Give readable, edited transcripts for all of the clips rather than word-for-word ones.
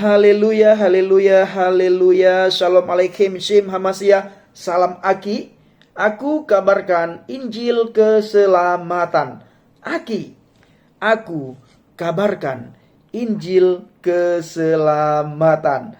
Haleluya, haleluya, haleluya. Shalom alaikum, Shim Hamasiyah. Salam Aki. Aku kabarkan Injil keselamatan. Aki, aku kabarkan Injil keselamatan.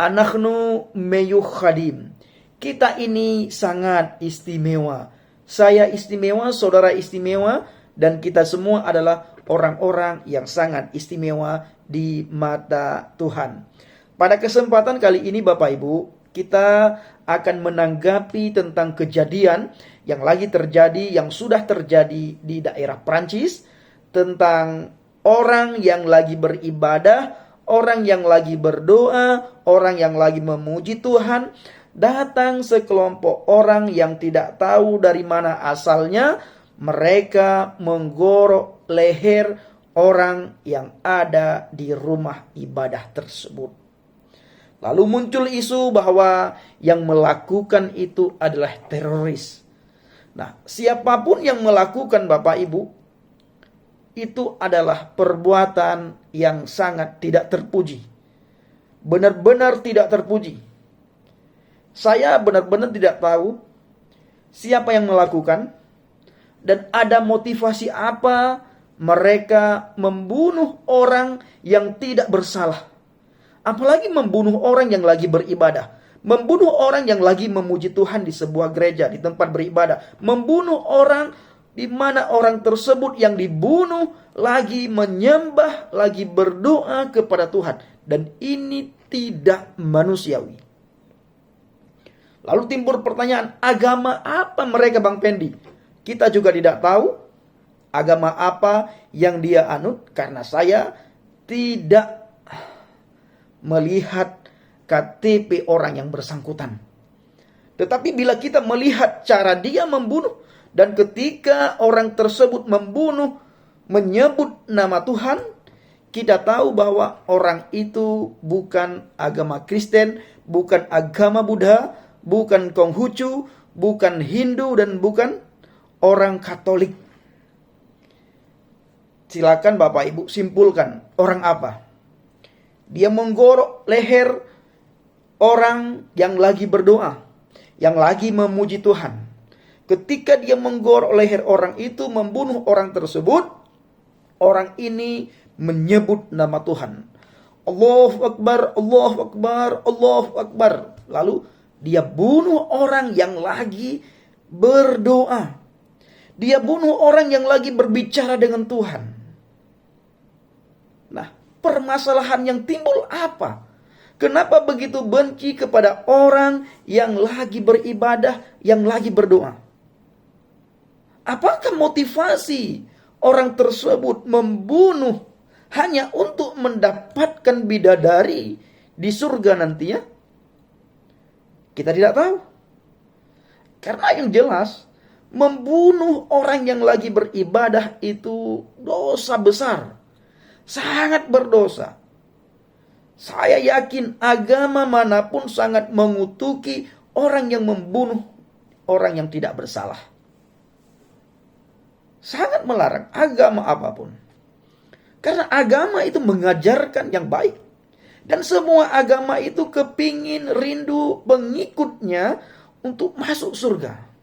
Anahnu meyuhadim. Kita ini sangat istimewa. Saya istimewa, saudara istimewa, dan kita semua adalah orang-orang yang sangat istimewa di mata Tuhan. Pada kesempatan kali ini Bapak Ibu, kita akan menanggapi tentang kejadian yang lagi terjadi, yang sudah terjadi di daerah Prancis, tentang orang yang lagi beribadah, orang yang lagi berdoa, orang yang lagi memuji Tuhan. Datang sekelompok orang yang tidak tahu dari mana asalnya, mereka menggorok leher orang yang ada di rumah ibadah tersebut. Lalu muncul isu bahwa yang melakukan itu adalah teroris. Nah, siapapun yang melakukan Bapak Ibu, itu adalah perbuatan yang sangat tidak terpuji. Benar-benar tidak terpuji. Saya benar-benar tidak tahu siapa yang melakukan dan ada motivasi apa mereka membunuh orang yang tidak bersalah. Apalagi membunuh orang yang lagi beribadah. Membunuh orang yang lagi memuji Tuhan di sebuah gereja, di tempat beribadah. Membunuh orang di mana orang tersebut yang dibunuh lagi menyembah, lagi berdoa kepada Tuhan. Dan ini tidak manusiawi. Lalu timbul pertanyaan, agama apa mereka Bang Pendi? Kita juga tidak tahu agama apa yang dia anut, karena saya tidak melihat KTP orang yang bersangkutan. Tetapi bila kita melihat cara dia membunuh, dan ketika orang tersebut membunuh, menyebut nama Tuhan, kita tahu bahwa orang itu bukan agama Kristen, bukan agama Buddha, bukan Konghucu, bukan Hindu, dan bukan orang Katolik. Silakan Bapak Ibu simpulkan, orang apa? Dia menggorok leher orang yang lagi berdoa, yang lagi memuji Tuhan. Ketika dia menggorok leher orang itu, membunuh orang tersebut, orang ini menyebut nama Tuhan. Allahu Akbar, Allahu Akbar, Allahu Akbar. Lalu dia bunuh orang yang lagi berdoa. Dia bunuh orang yang lagi berbicara dengan Tuhan. Nah, permasalahan yang timbul apa? Kenapa begitu benci kepada orang yang lagi beribadah, yang lagi berdoa? Apakah motivasi orang tersebut membunuh hanya untuk mendapatkan bidadari di surga nantinya? Kita tidak tahu. Karena yang jelas, membunuh orang yang lagi beribadah itu dosa besar. Sangat berdosa. Saya yakin agama manapun sangat mengutuki orang yang membunuh orang yang tidak bersalah. Sangat melarang agama apapun. Karena agama itu mengajarkan yang baik. Dan semua agama itu kepingin rindu pengikutnya untuk masuk surga.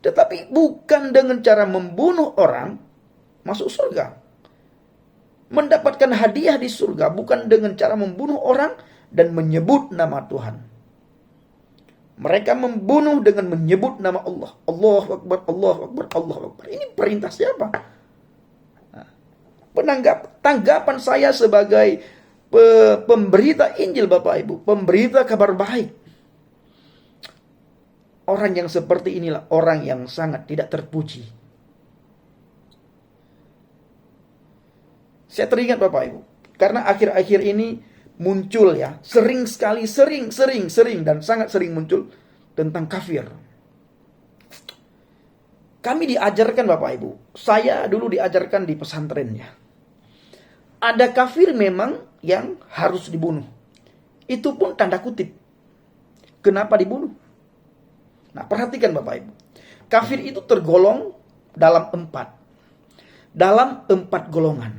Tetapi bukan dengan cara membunuh orang masuk surga. Mendapatkan hadiah di surga bukan dengan cara membunuh orang dan menyebut nama Tuhan. Mereka membunuh dengan menyebut nama Allah. Allahu Akbar, Allahu Akbar, Allahu Akbar. Ini perintah siapa? Tanggapan saya sebagai pemberita Injil Bapak Ibu, pemberita kabar baik. Orang yang seperti inilah orang yang sangat tidak terpuji. Saya teringat Bapak Ibu, karena akhir-akhir ini muncul ya, sering dan sangat sering muncul tentang kafir. Kami diajarkan Bapak Ibu, saya dulu diajarkan di pesantren ya. Ada kafir memang yang harus dibunuh. Itu pun tanda kutip. Kenapa dibunuh? Nah, perhatikan Bapak Ibu. Kafir itu tergolong dalam 4. Dalam 4 golongan.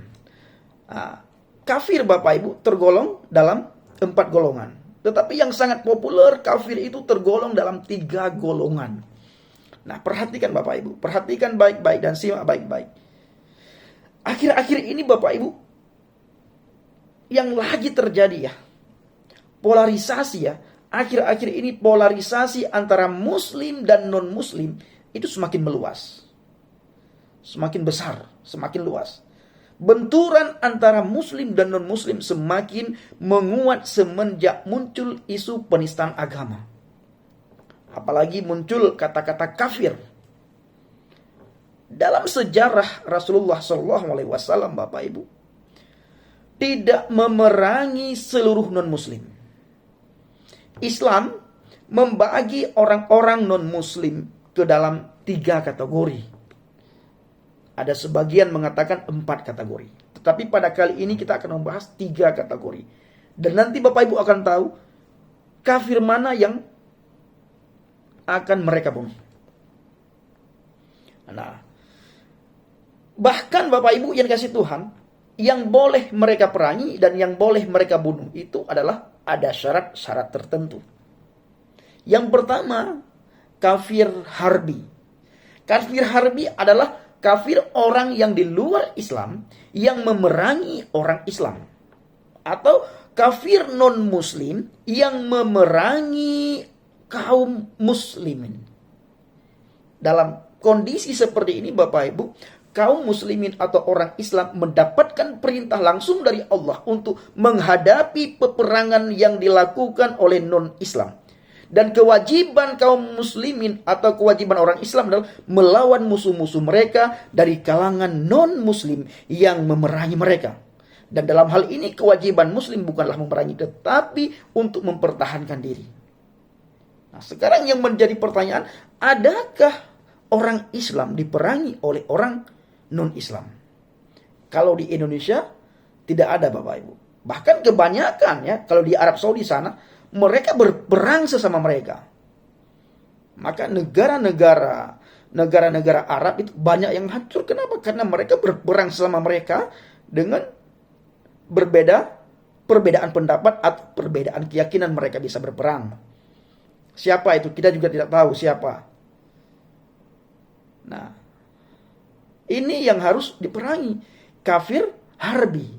Nah, Kafir Bapak Ibu tergolong dalam 4 golongan. Tetapi yang sangat populer, kafir itu tergolong dalam 3 golongan. Nah, perhatikan Bapak Ibu, perhatikan baik-baik dan simak baik-baik. Akhir-akhir ini Bapak Ibu, yang lagi terjadi ya, polarisasi ya. Akhir-akhir ini polarisasi antara muslim dan non-muslim itu semakin meluas. Semakin besar, semakin luas. Benturan antara muslim dan non-muslim semakin menguat semenjak muncul isu penistaan agama. Apalagi muncul kata-kata kafir. Dalam sejarah Rasulullah SAW, Bapak Ibu, tidak memerangi seluruh non-muslim. Islam membagi orang-orang non-muslim ke dalam 3 kategori. Ada sebagian mengatakan 4 kategori. Tetapi pada kali ini kita akan membahas 3 kategori. Dan nanti Bapak Ibu akan tahu kafir mana yang akan mereka bunuh. Nah, bahkan Bapak Ibu yang dikasih Tuhan, yang boleh mereka perangi dan yang boleh mereka bunuh itu adalah ada syarat-syarat tertentu. Yang pertama, kafir harbi. Kafir harbi adalah kafir orang yang di luar Islam yang memerangi orang Islam. Atau kafir non-muslim yang memerangi kaum muslimin. Dalam kondisi seperti ini Bapak Ibu, kaum muslimin atau orang Islam mendapatkan perintah langsung dari Allah untuk menghadapi peperangan yang dilakukan oleh non-Islam. Dan kewajiban kaum muslimin atau kewajiban orang Islam adalah melawan musuh-musuh mereka dari kalangan non-muslim yang memerangi mereka. Dan dalam hal ini kewajiban muslim bukanlah memerangi, tetapi untuk mempertahankan diri. Nah, sekarang yang menjadi pertanyaan, adakah orang Islam diperangi oleh orang non-Islam? Kalau di Indonesia tidak ada Bapak Ibu. Bahkan kebanyakan ya, kalau di Arab Saudi sana mereka berperang sesama mereka. Maka negara-negara Arab itu banyak yang hancur. Kenapa? Karena mereka berperang sesama mereka dengan perbedaan pendapat atau perbedaan keyakinan mereka bisa berperang. Siapa itu? Kita juga tidak tahu siapa. Nah, ini yang harus diperangi. Kafir harbi.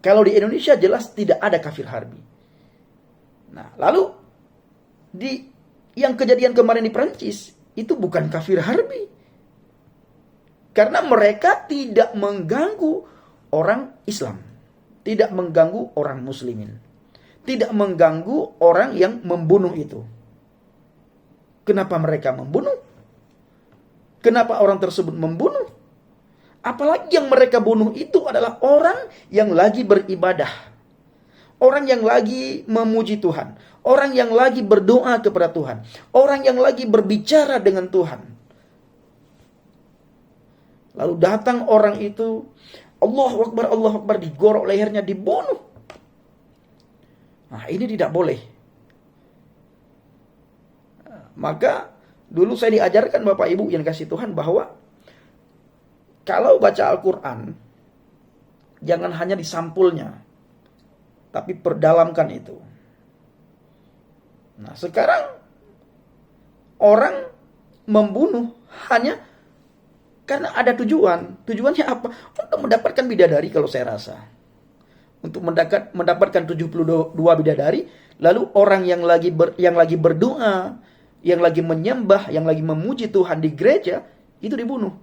Kalau di Indonesia jelas tidak ada kafir harbi. Nah, lalu yang kejadian kemarin di Perancis itu bukan kafir harbi. Karena mereka tidak mengganggu orang Islam, tidak mengganggu orang muslimin, tidak mengganggu orang yang membunuh itu. Kenapa mereka membunuh? Kenapa orang tersebut membunuh? Apalagi yang mereka bunuh itu adalah orang yang lagi beribadah. Orang yang lagi memuji Tuhan. Orang yang lagi berdoa kepada Tuhan. Orang yang lagi berbicara dengan Tuhan. Lalu datang orang itu, Allahu Akbar, digorok lehernya, dibunuh. Nah, ini tidak boleh. Maka dulu saya diajarkan Bapak Ibu yang kasih Tuhan bahwa kalau baca Al-Quran, jangan hanya di sampulnya, tapi perdalamkan itu. Nah, sekarang orang membunuh hanya karena ada tujuan. Tujuannya apa? Untuk mendapatkan bidadari kalau saya rasa. Untuk mendapatkan 72 bidadari, lalu orang yang lagi berdoa, yang lagi menyembah, yang lagi memuji Tuhan di gereja, itu dibunuh.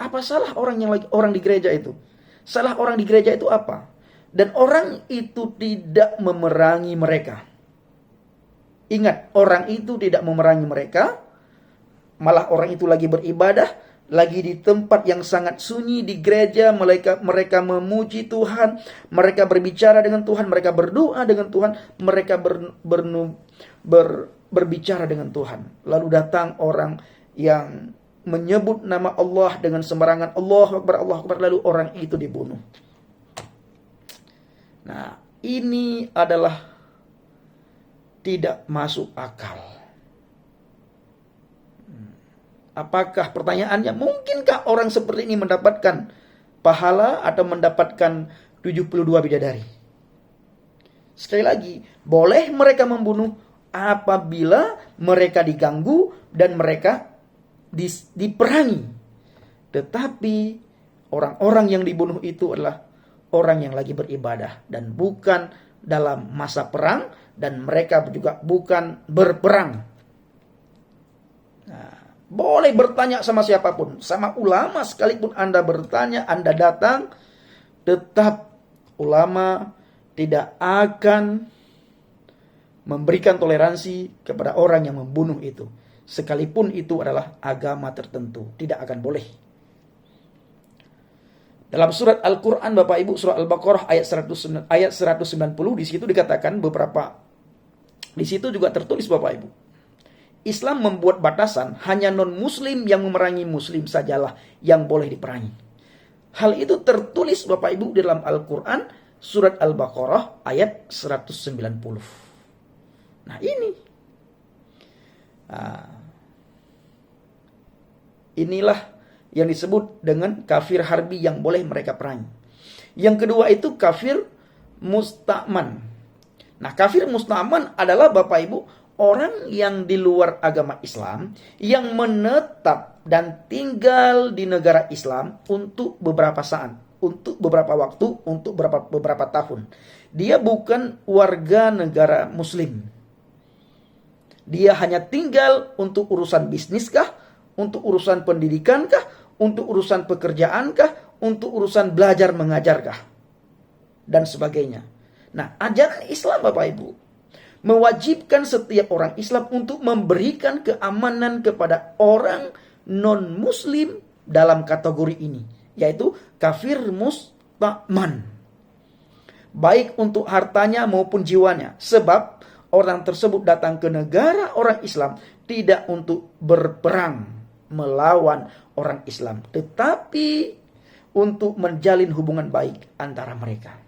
Apa salah orang di gereja itu? Salah orang di gereja itu apa? Dan orang itu tidak memerangi mereka. Ingat, orang itu tidak memerangi mereka. Malah orang itu lagi beribadah, lagi di tempat yang sangat sunyi di gereja. Mereka memuji Tuhan, mereka berbicara dengan Tuhan, mereka berdoa dengan Tuhan, mereka berbicara dengan Tuhan. Lalu datang orang yang menyebut nama Allah dengan sembarangan, Allahu Akbar, lalu orang itu dibunuh. Nah, ini adalah tidak masuk akal. Apakah pertanyaannya, mungkinkah orang seperti ini mendapatkan pahala atau mendapatkan 72 bidadari. Sekali lagi, boleh mereka membunuh apabila mereka diganggu dan mereka diperangi. Tetapi orang-orang yang dibunuh itu adalah orang yang lagi beribadah dan bukan dalam masa perang, dan mereka juga bukan berperang. Nah, boleh bertanya sama siapapun, sama ulama sekalipun Anda bertanya, Anda datang, tetap ulama tidak akan memberikan toleransi kepada orang yang membunuh itu. Sekalipun itu adalah agama tertentu, tidak akan boleh. Dalam surat Al-Quran, Bapak Ibu, surah Al-Baqarah ayat 190, di situ dikatakan di situ juga tertulis, Bapak Ibu, Islam membuat batasan, hanya non-muslim yang memerangi muslim sajalah yang boleh diperangi. Hal itu tertulis, Bapak Ibu, di dalam Al-Quran, surat Al-Baqarah ayat 190. Nah, inilah yang disebut dengan kafir harbi yang boleh mereka perangi. Yang kedua itu kafir musta'man. Nah, kafir musta'man adalah, Bapak Ibu, orang yang di luar agama Islam yang menetap dan tinggal di negara Islam untuk beberapa saat, untuk beberapa waktu, untuk beberapa tahun. Dia bukan warga negara muslim. Dia hanya tinggal untuk urusan bisnis kah, untuk urusan pendidikan kah, untuk urusan pekerjaan kah, untuk urusan belajar mengajar kah, dan sebagainya. Nah, ajaran Islam, Bapak Ibu, mewajibkan setiap orang Islam untuk memberikan keamanan kepada orang non-muslim dalam kategori ini, yaitu kafir musta'man, baik untuk hartanya maupun jiwanya. Sebab orang tersebut datang ke negara orang Islam tidak untuk berperang melawan orang Islam, tetapi untuk menjalin hubungan baik antara mereka.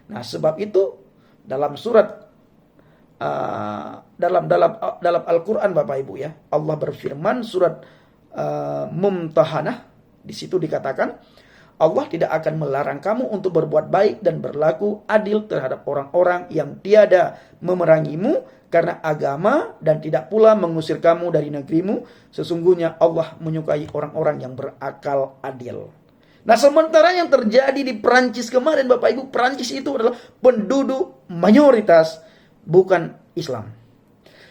Nah, sebab itu dalam surat dalam Al-Quran, Bapak Ibu ya, Allah berfirman surat Mumtahanah, di situ dikatakan Allah tidak akan melarang kamu untuk berbuat baik dan berlaku adil terhadap orang-orang yang tiada memerangimu karena agama dan tidak pula mengusir kamu dari negerimu. Sesungguhnya Allah menyukai orang-orang yang berakal adil. Nah, sementara yang terjadi di Perancis kemarin, Bapak Ibu, Perancis itu adalah penduduk mayoritas bukan Islam.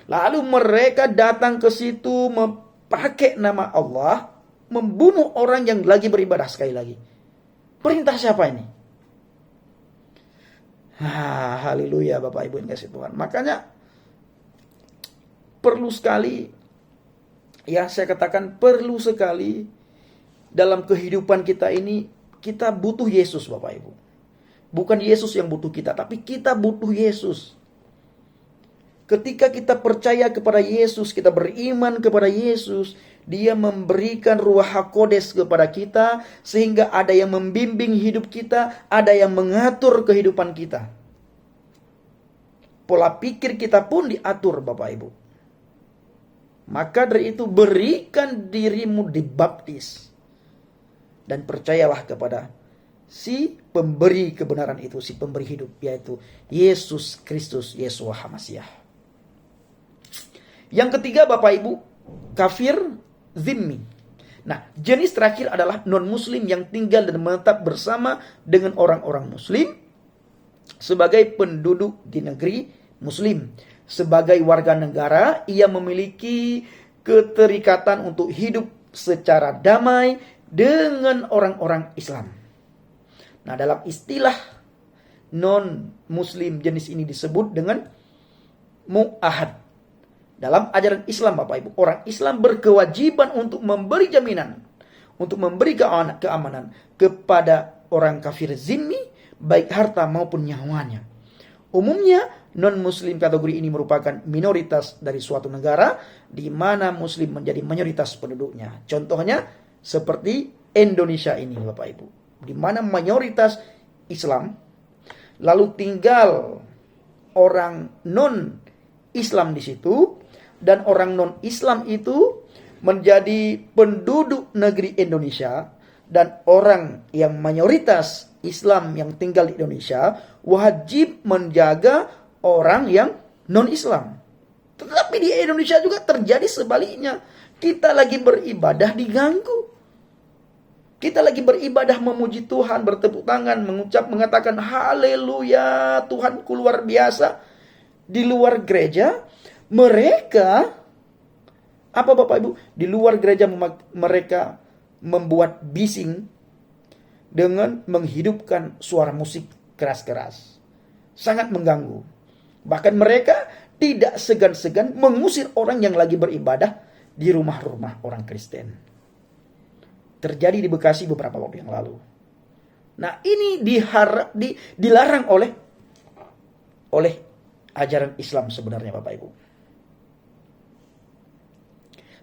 Lalu mereka datang ke situ memakai nama Allah, membunuh orang yang lagi beribadah. Sekali lagi, perintah siapa ini? Haleluya, Bapak Ibu yang kasih Tuhan. Makanya perlu sekali, ya saya katakan perlu sekali dalam kehidupan kita ini, kita butuh Yesus, Bapak Ibu. Bukan Yesus yang butuh kita, tapi kita butuh Yesus. Ketika kita percaya kepada Yesus, kita beriman kepada Yesus, Dia memberikan Ruah HaKodes kepada kita, sehingga ada yang membimbing hidup kita, ada yang mengatur kehidupan kita. Pola pikir kita pun diatur, Bapak Ibu. Maka dari itu berikan dirimu dibaptis. Dan percayalah kepada si pemberi kebenaran itu, si pemberi hidup, yaitu Yesus Kristus, Yeshua HaMasiah. Yang ketiga, Bapak Ibu, kafir zimmi. Nah, jenis terakhir adalah non-muslim yang tinggal dan menetap bersama dengan orang-orang muslim sebagai penduduk di negeri muslim. Sebagai warga negara, ia memiliki keterikatan untuk hidup secara damai dengan orang-orang Islam. Nah, dalam istilah non-muslim jenis ini disebut dengan mu'ahad. Dalam ajaran Islam, Bapak Ibu, orang Islam berkewajiban untuk memberi jaminan, untuk memberi keamanan kepada orang kafir zimmi, baik harta maupun nyawanya. Umumnya, non-muslim kategori ini merupakan minoritas dari suatu negara, di mana muslim menjadi mayoritas penduduknya. Contohnya, seperti Indonesia ini, Bapak Ibu, di mana mayoritas Islam, lalu tinggal orang non-Islam di situ, dan orang non-Islam itu menjadi penduduk negeri Indonesia, dan orang yang mayoritas Islam yang tinggal di Indonesia wajib menjaga orang yang non-Islam. Tetapi di Indonesia juga terjadi sebaliknya. Kita lagi beribadah diganggu. Kita lagi beribadah memuji Tuhan, bertepuk tangan, mengatakan haleluya, Tuhanku luar biasa. Di luar gereja, mereka, apa Bapak Ibu? Di luar gereja mereka membuat bising dengan menghidupkan suara musik keras-keras. Sangat mengganggu. Bahkan mereka tidak segan-segan mengusir orang yang lagi beribadah di rumah-rumah orang Kristen. Terjadi di Bekasi beberapa waktu yang lalu. Nah, ini dilarang oleh ajaran Islam sebenarnya Bapak Ibu.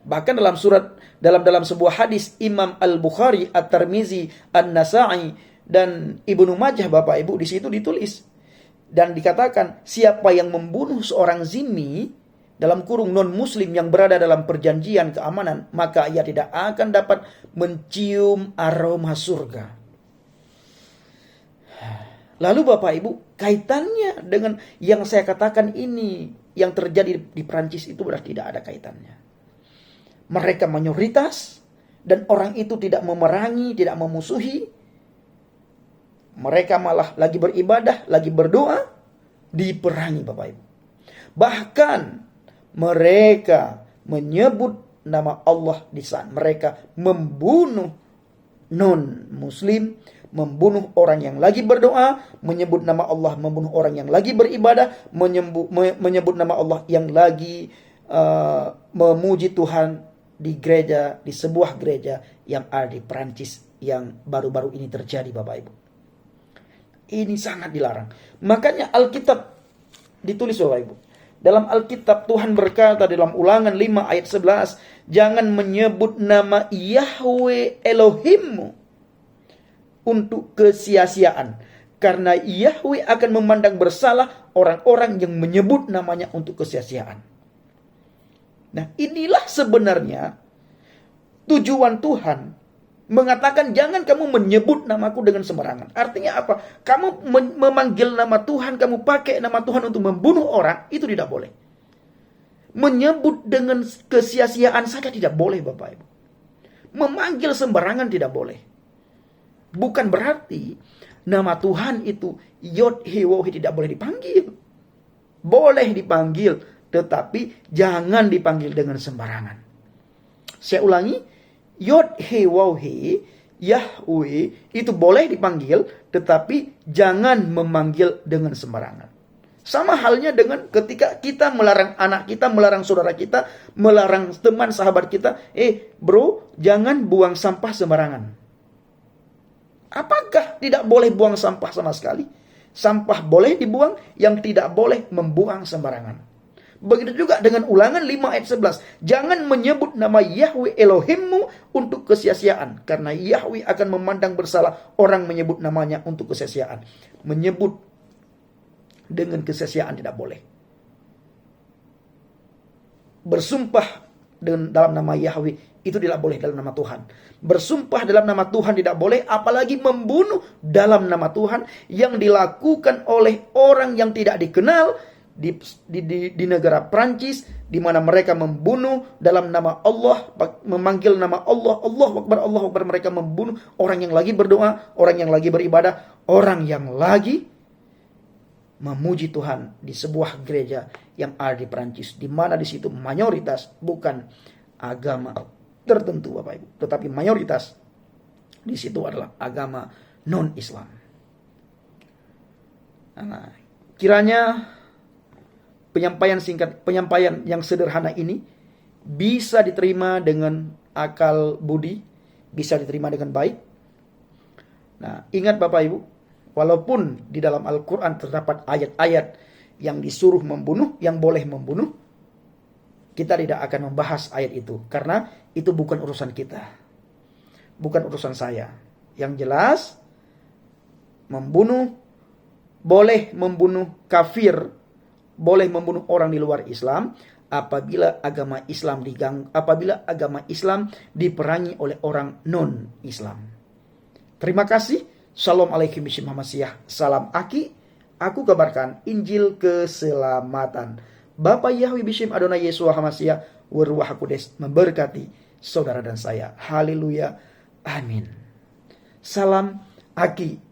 Bahkan dalam sebuah hadis Imam Al-Bukhari, At-Tirmizi, An-Nasa'i dan Ibnu Majah Bapak Ibu, di situ ditulis dan dikatakan siapa yang membunuh seorang zimmi dalam kurung non-muslim yang berada dalam perjanjian keamanan, maka ia tidak akan dapat mencium aroma surga. Lalu Bapak Ibu, kaitannya dengan yang saya katakan ini, yang terjadi di Prancis itu berarti tidak ada kaitannya. Mereka mayoritas dan orang itu tidak memerangi, tidak memusuhi. Mereka malah lagi beribadah, lagi berdoa, diperangi Bapak Ibu. Bahkan mereka menyebut nama Allah di sana. Mereka membunuh non-muslim, membunuh orang yang lagi berdoa, menyebut nama Allah, membunuh orang yang lagi beribadah, menyebut nama Allah yang lagi memuji Tuhan di gereja, di sebuah gereja yang ada di Perancis yang baru-baru ini terjadi Bapak Ibu. Ini sangat dilarang. Makanya Alkitab ditulis Bapak Ibu. Dalam Alkitab Tuhan berkata dalam Ulangan 5 ayat 11, jangan menyebut nama Yahweh Elohimmu untuk kesia-siaan, karena Yahweh akan memandang bersalah orang-orang yang menyebut namanya untuk kesia-siaan. Nah, inilah sebenarnya tujuan Tuhan mengatakan jangan kamu menyebut namaku dengan sembarangan. Artinya apa? Kamu memanggil nama Tuhan, kamu pakai nama Tuhan untuk membunuh orang, itu tidak boleh. Menyebut dengan kesia-siaan saja tidak boleh Bapak Ibu. Memanggil sembarangan tidak boleh. Bukan berarti nama Tuhan itu Yod He Waw He tidak boleh dipanggil. Boleh dipanggil, tetapi jangan dipanggil dengan sembarangan. Saya ulangi, Yod He Waw He, Yahweh itu boleh dipanggil, tetapi jangan memanggil dengan sembarangan. Sama halnya dengan ketika kita melarang anak kita, melarang saudara kita, melarang teman sahabat kita, bro, jangan buang sampah sembarangan. Apakah tidak boleh buang sampah sama sekali? Sampah boleh dibuang, yang tidak boleh membuang sembarangan. Begitu juga dengan Ulangan 5 ayat 11. Jangan menyebut nama Yahweh Elohimmu untuk kesia-siaan, karena Yahweh akan memandang bersalah orang menyebut namanya untuk kesia-siaan. Menyebut dengan kesia-siaan tidak boleh. Bersumpah dalam nama Yahweh itu tidak boleh dalam nama Tuhan. Bersumpah dalam nama Tuhan tidak boleh, apalagi membunuh dalam nama Tuhan yang dilakukan oleh orang yang tidak dikenal di negara Prancis, di mana mereka membunuh dalam nama Allah, memanggil nama Allah, Allahu Akbar, mereka membunuh orang yang lagi berdoa, orang yang lagi beribadah, orang yang lagi memuji Tuhan di sebuah gereja yang ada di Prancis, di mana di situ mayoritas bukan agama tertentu Bapak Ibu, tetapi mayoritas di situ adalah agama non-Islam. Nah, kiranya penyampaian yang sederhana ini bisa diterima dengan akal budi, bisa diterima dengan baik. Nah, ingat Bapak Ibu, walaupun di dalam Al-Quran terdapat ayat-ayat yang disuruh membunuh, yang boleh membunuh, kita tidak akan membahas ayat itu, karena itu bukan urusan kita, bukan urusan saya. Yang jelas, boleh membunuh kafir, boleh membunuh orang di luar Islam apabila agama Islam diperangi oleh orang non-Islam. Terima kasih. Shalom alaikum bishim hamasiah. Salam Aki. Aku kabarkan Injil keselamatan. Bapa Yahweh bishim Adonai Yeshua hamasiah. Waruah Hakudes memberkati saudara dan saya. Haleluya. Amin. Salam Aki.